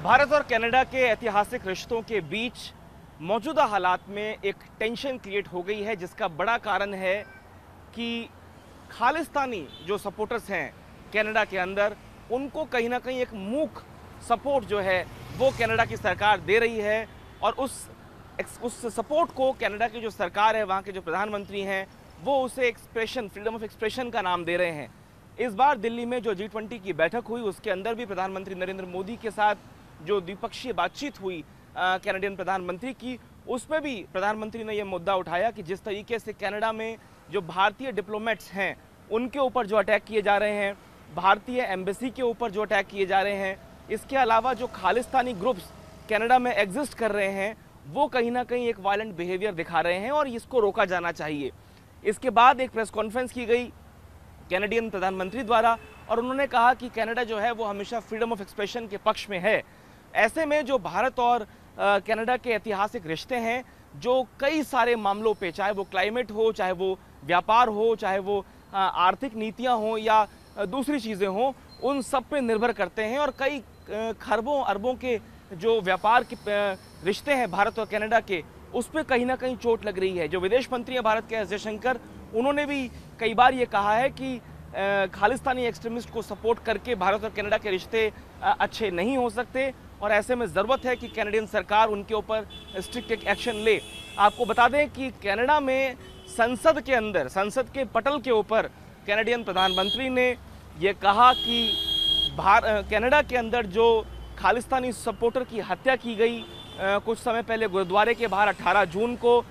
भारत और कनाडा के ऐतिहासिक रिश्तों के बीच मौजूदा हालात में एक टेंशन क्रिएट हो गई है, जिसका बड़ा कारण है कि खालिस्तानी जो सपोर्टर्स हैं कनाडा के अंदर, उनको कहीं ना कहीं एक मूक सपोर्ट जो है वो कनाडा की सरकार दे रही है। और उस सपोर्ट को कनाडा की जो सरकार है, वहाँ के जो प्रधानमंत्री हैं, वो उसे एक्सप्रेशन, फ्रीडम ऑफ एक्सप्रेशन का नाम दे रहे हैं। इस बार दिल्ली में जो G20 की बैठक हुई, उसके अंदर भी प्रधानमंत्री नरेंद्र मोदी के साथ जो द्विपक्षीय बातचीत हुई कनाडियन प्रधानमंत्री की, उसमें भी प्रधानमंत्री ने यह मुद्दा उठाया कि जिस तरीके से कनाडा में जो भारतीय डिप्लोमेट्स हैं उनके ऊपर जो अटैक किए जा रहे हैं, भारतीय एम्बेसी के ऊपर जो अटैक किए जा रहे हैं, इसके अलावा जो खालिस्तानी ग्रुप्स कनाडा में एग्जिस्ट कर रहे हैं, वो कहीं ना कहीं एक वायलेंट बिहेवियर दिखा रहे हैं और इसको रोका जाना चाहिए। इसके बाद एक प्रेस कॉन्फ्रेंस की गई कैनेडियन प्रधानमंत्री द्वारा और उन्होंने कहा कि कनाडा जो है वो हमेशा फ्रीडम ऑफ एक्सप्रेशन के पक्ष में है। ऐसे में जो भारत और कनाडा के ऐतिहासिक रिश्ते हैं, जो कई सारे मामलों पे, चाहे वो क्लाइमेट हो, चाहे वो व्यापार हो, चाहे वो आर्थिक नीतियां हो या दूसरी चीज़ें हों, उन सब पे निर्भर करते हैं। और कई खरबों अरबों के जो व्यापार के रिश्ते हैं भारत और कनाडा के, उस पर कहीं ना कहीं चोट लग रही है। जो विदेश मंत्री हैं भारत के एस जयशंकर, उन्होंने भी कई बार ये कहा है कि खालिस्तानी एक्सट्रीमिस्ट को सपोर्ट करके भारत और कनाडा के रिश्ते अच्छे नहीं हो सकते और ऐसे में ज़रूरत है कि कैनेडियन सरकार उनके ऊपर स्ट्रिक्ट एक्शन ले। आपको बता दें कि कनाडा में संसद के अंदर, संसद के पटल के ऊपर कैनेडियन प्रधानमंत्री ने ये कहा कि कनाडा के अंदर जो खालिस्तानी सपोर्टर की हत्या की गई कुछ समय पहले गुरुद्वारे के बाहर 18 जून को,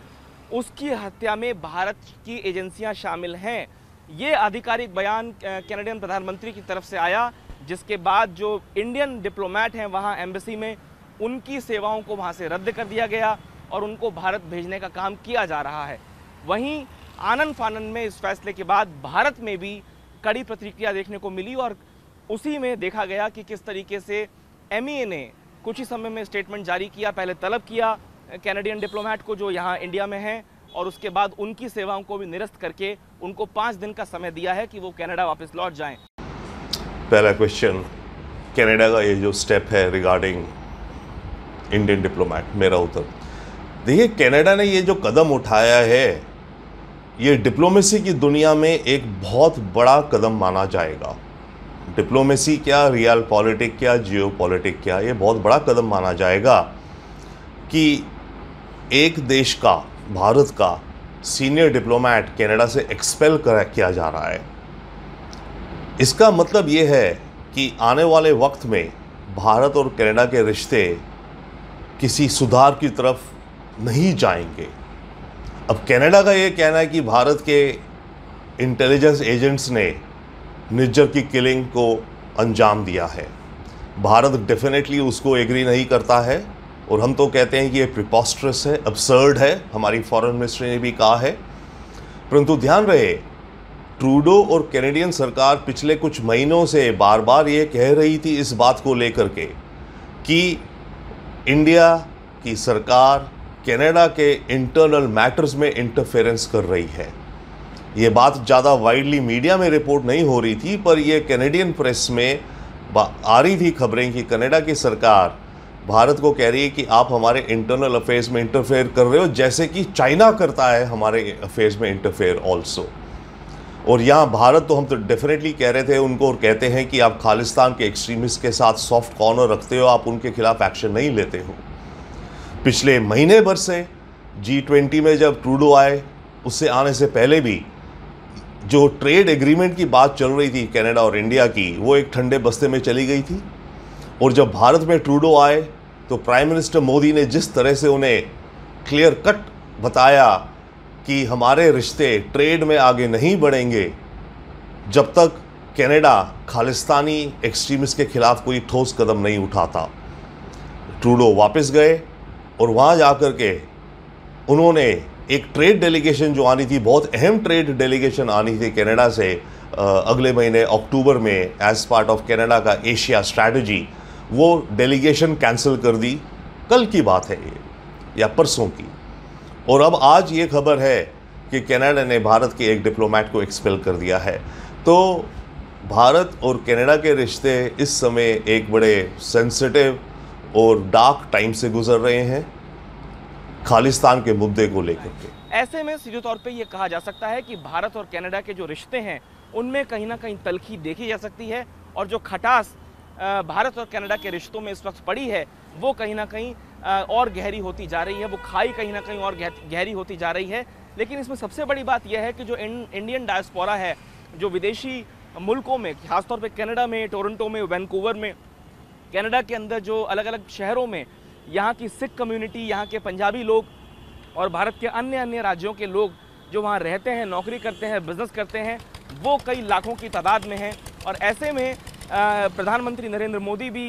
उसकी हत्या में भारत की एजेंसियां शामिल हैं। ये आधिकारिक बयान कैनेडियन प्रधानमंत्री की तरफ से आया, जिसके बाद जो इंडियन डिप्लोमेट हैं वहाँ एम्बेसी में, उनकी सेवाओं को वहाँ से रद्द कर दिया गया और उनको भारत भेजने का काम किया जा रहा है। वहीं आनन फानन में इस फैसले के बाद भारत में भी कड़ी प्रतिक्रिया देखने को मिली और उसी में देखा गया कि किस तरीके से MEA ने कुछ ही समय में स्टेटमेंट जारी किया। पहले तलब किया कैनेडियन डिप्लोमेट को जो यहाँ इंडिया में हैं और उसके बाद उनकी सेवाओं को भी निरस्त करके उनको 5 दिन का समय दिया है कि वो कनाडा वापस लौट जाएं। पहला क्वेश्चन, कनाडा का ये जो स्टेप है रिगार्डिंग इंडियन डिप्लोमेट, मेरा उत्तर, देखिए कनाडा ने ये जो कदम उठाया है, ये डिप्लोमेसी की दुनिया में एक बहुत बड़ा कदम माना जाएगा। डिप्लोमेसी क्या, रियल पॉलिटिक क्या, जियो पॉलिटिक क्या, ये बहुत बड़ा कदम माना जाएगा कि एक देश का, भारत का सीनियर डिप्लोमेट कनाडा से एक्सपेल किया जा रहा है। इसका मतलब ये है कि आने वाले वक्त में भारत और कनाडा के रिश्ते किसी सुधार की तरफ नहीं जाएंगे। अब कनाडा का ये कहना है कि भारत के इंटेलिजेंस एजेंट्स ने निज्जर की किलिंग को अंजाम दिया है। भारत डेफिनेटली उसको एग्री नहीं करता है और हम तो कहते हैं कि ये प्रिपोस्टरस है, अब्सर्ड है, हमारी फॉरेन मिनिस्ट्री ने भी कहा है। परंतु ध्यान रहे, ट्रूडो और कैनेडियन सरकार पिछले कुछ महीनों से बार बार ये कह रही थी इस बात को लेकर के कि इंडिया की सरकार कनाडा के इंटरनल मैटर्स में इंटरफेरेंस कर रही है। ये बात ज़्यादा वाइडली मीडिया में रिपोर्ट नहीं हो रही थी, पर ये कैनेडियन प्रेस में आ रही थी खबरें कि कनाडा की सरकार भारत को कह रही है कि आप हमारे इंटरनल अफेयर्स में इंटरफेयर कर रहे हो, जैसे कि चाइना करता है हमारे अफेयर्स में इंटरफेयर ऑल्सो। और यहाँ भारत तो हम तो डेफिनेटली कह रहे थे उनको और कहते हैं कि आप खालिस्तान के एक्सट्रीमिस्ट के साथ सॉफ्ट कॉर्नर रखते हो, आप उनके खिलाफ एक्शन नहीं लेते हो। पिछले महीने भर से G20 में जब ट्रूडो आए, उससे आने से पहले भी जो ट्रेड एग्रीमेंट की बात चल रही थी कनाडा और इंडिया की, वो एक ठंडे बस्ते में चली गई थी। और जब भारत में ट्रूडो आए तो प्राइम मिनिस्टर मोदी ने जिस तरह से उन्हें क्लियर कट बताया कि हमारे रिश्ते ट्रेड में आगे नहीं बढ़ेंगे जब तक कनाडा खालिस्तानी एक्सट्रीमिस्ट के खिलाफ कोई ठोस कदम नहीं उठाता। ट्रूडो वापस गए और वहाँ जाकर के उन्होंने एक ट्रेड डेलीगेशन जो आनी थी, बहुत अहम ट्रेड डेलीगेशन आनी थी कनाडा से अगले महीने अक्टूबर में एज पार्ट ऑफ कनाडा का एशिया स्ट्रैटेजी, वो डेलीगेशन कैंसिल कर दी। कल की बात है ये या परसों की। और अब आज ये खबर है कि कनाडा ने भारत के एक डिप्लोमेट को एक्सपेल कर दिया है। तो भारत और कनाडा के रिश्ते इस समय एक बड़े सेंसिटिव और डार्क टाइम से गुजर रहे हैं खालिस्तान के मुद्दे को लेकर के। ऐसे में सीधे तौर पे ये कहा जा सकता है कि भारत और कनाडा के जो रिश्ते हैं उनमें कहीं ना कहीं तल्खी देखी जा सकती है, और जो खटास भारत और कनाडा के रिश्तों में इस वक्त पड़ी है वो कहीं ना कहीं और गहरी होती जा रही है, वो खाई कहीं ना कहीं और गहरी होती जा रही है। लेकिन इसमें सबसे बड़ी बात यह है कि जो इंडियन डायस्पोरा है, जो विदेशी मुल्कों में, खासतौर पे कनाडा में, टोरंटो में, वैंकूवर में, कनाडा के अंदर जो अलग अलग शहरों में यहाँ की सिख कम्युनिटी, यहाँ के पंजाबी लोग और भारत के अन्य अन्य राज्यों के लोग जो वहाँ रहते हैं, नौकरी करते हैं, बिजनेस करते हैं, वो कई लाखों की तादाद में हैं। और ऐसे में प्रधानमंत्री नरेंद्र मोदी भी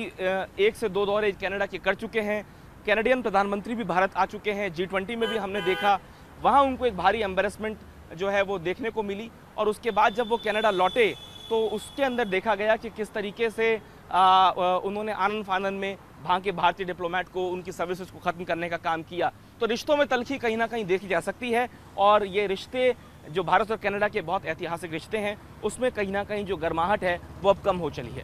1 से 2 दौरे कनाडा के कर चुके हैं। कैनेडियन प्रधानमंत्री भी भारत आ चुके हैं। G20 में भी हमने देखा, वहाँ उनको एक भारी एम्बेरसमेंट जो है वो देखने को मिली। और उसके बाद जब वो कनाडा लौटे तो उसके अंदर देखा गया कि किस तरीके से उन्होंने आनन फानन में वहाँ के भारतीय डिप्लोमेट को, उनकी सर्विसेज को ख़त्म करने का काम किया। तो रिश्तों में तल्खी कहीं ना कहीं देखी जा सकती है, और ये रिश्ते जो भारत और कनाडा के बहुत ऐतिहासिक रिश्ते हैं उसमें कहीं ना कहीं जो गर्माहट है वो अब कम हो चली है।